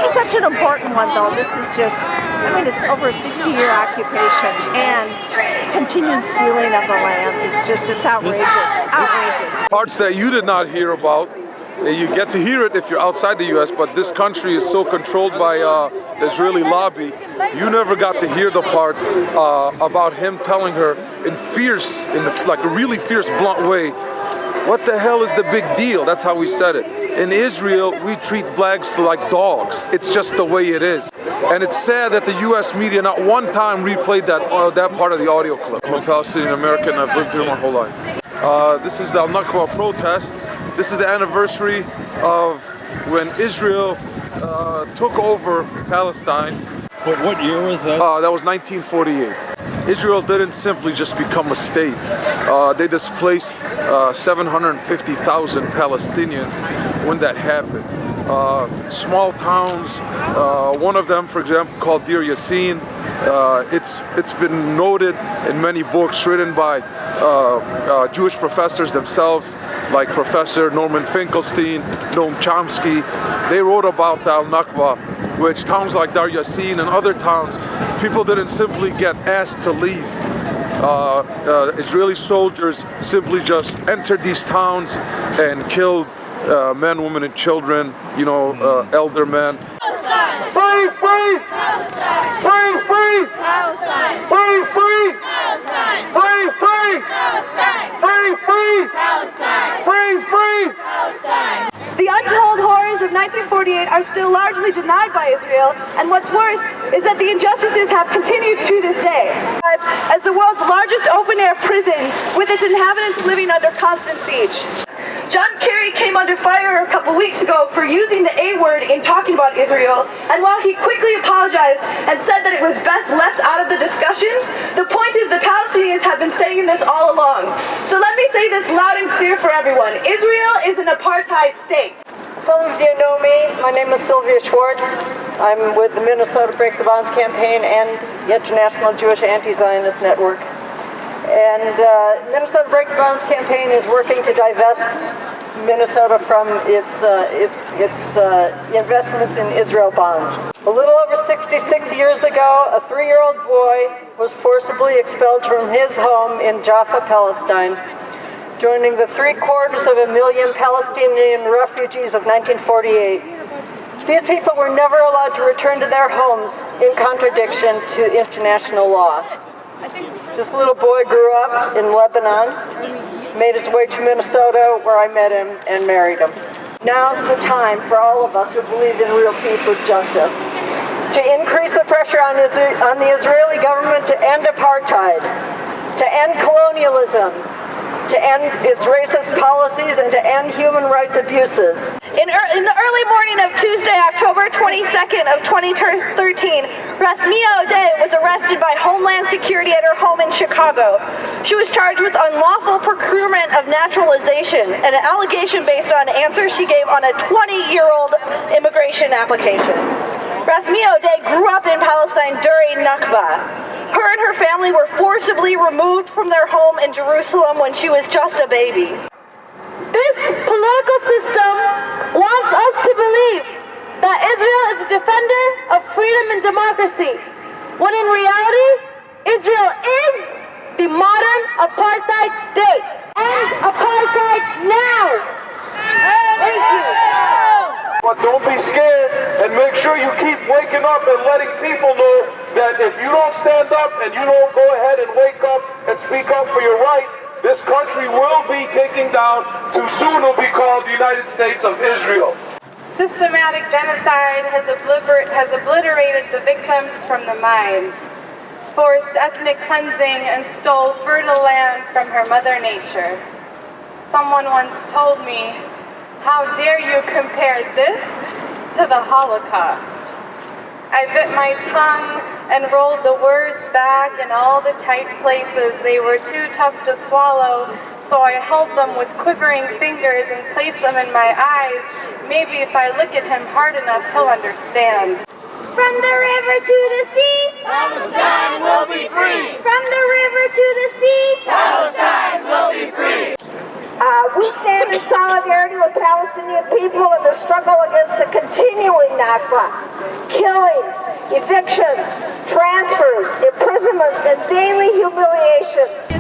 is such an important one, though. This is just, I mean, it's over a 60-year occupation and continued stealing of the lands. It's outrageous. Parts that you did not hear about. You get to hear it if you're outside the U.S., but this country is so controlled by the Israeli lobby, you never got to hear the part about him telling her like a really fierce, blunt way, what the hell is the big deal? That's how we said it. In Israel, we treat blacks like dogs. It's just the way it is. And it's sad that the U.S. media not one time replayed that part of the audio clip. I'm a Palestinian American. I've lived here my whole life. This is the Nakba protest. This is the anniversary of when Israel took over Palestine. What year was that? That was 1948. Israel didn't simply just become a state. They displaced 750,000 Palestinians when that happened. Small towns, one of them, for example, called Deir Yassin. It's been noted in many books written by Jewish professors themselves, like Professor Norman Finkelstein, Noam Chomsky. They wrote about the Nakba, which towns like Deir Yassin and other towns, people didn't simply get asked to leave. Israeli soldiers simply just entered these towns and killed men, women, and children, elder men. Free, free! Palestine! Free, free! Palestine! Free, free! Palestine! Free, free! Palestine! Free, free! Palestine! Free, free! Palestine! The untold horrors of 1948 are still largely denied by Israel, and what's worse is that the injustices have continued to this day. As the world's largest open-air prison, with its inhabitants living under constant siege. John Kerry came under fire a couple weeks ago for using the A word in talking about Israel, and while he quickly apologized and said that it was best left out of the discussion, the point is the Palestinians have been saying this all along. So let me say this loud and clear for everyone. Israel is an apartheid state. Some of you know me. My name is Sylvia Schwartz. I'm with the Minnesota Break the Bonds campaign and the International Jewish Anti-Zionist Network. And Minnesota Break the Bonds campaign is working to divest Minnesota from its investments in Israel bonds. A little over 66 years ago, a 3-year-old boy was forcibly expelled from his home in Jaffa, Palestine, joining the 750,000 Palestinian refugees of 1948. These people were never allowed to return to their homes in contradiction to international law. This little boy grew up in Lebanon, made his way to Minnesota, where I met him and married him. Now's the time for all of us who believe in real peace with justice to increase the pressure on the Israeli government to end apartheid, to end colonialism, to end its racist policies, and to end human rights abuses. In the early morning of Tuesday, October 22nd of 2013, Rasmia Odeh was arrested by Homeland Security at her home in Chicago. She was charged with unlawful procurement of naturalization, an allegation based on answers she gave on a 20-year-old immigration application. Rasmia Odeh grew up in Palestine during Nakba. Her and her family were forcibly removed from their home in Jerusalem when she was just a baby. This political system wants us to believe that Israel is a defender of freedom and democracy, when in reality, Israel is the modern apartheid state. End apartheid now! Thank you. But don't be scared, and make sure you keep waking up and letting people know that if you don't stand up and you don't go ahead and wake up and speak up for your right, this country will be taken down to soon will be called the United States of Israel. Systematic genocide has obliterated the victims from the mind, forced ethnic cleansing, and stole fertile land from her mother nature. Someone once told me, "How dare you compare this to the Holocaust?" I bit my tongue and rolled the words back in all the tight places. They were too tough to swallow, so I held them with quivering fingers and placed them in my eyes. Maybe if I look at him hard enough, he'll understand. From the river to the sea, Palestine will be free! from the river to the sea, Palestine will be free! We stand in solidarity with Palestinian people in the struggle against the continuing Nakba. killings, evictions, transfers, imprisonments, and daily humiliation.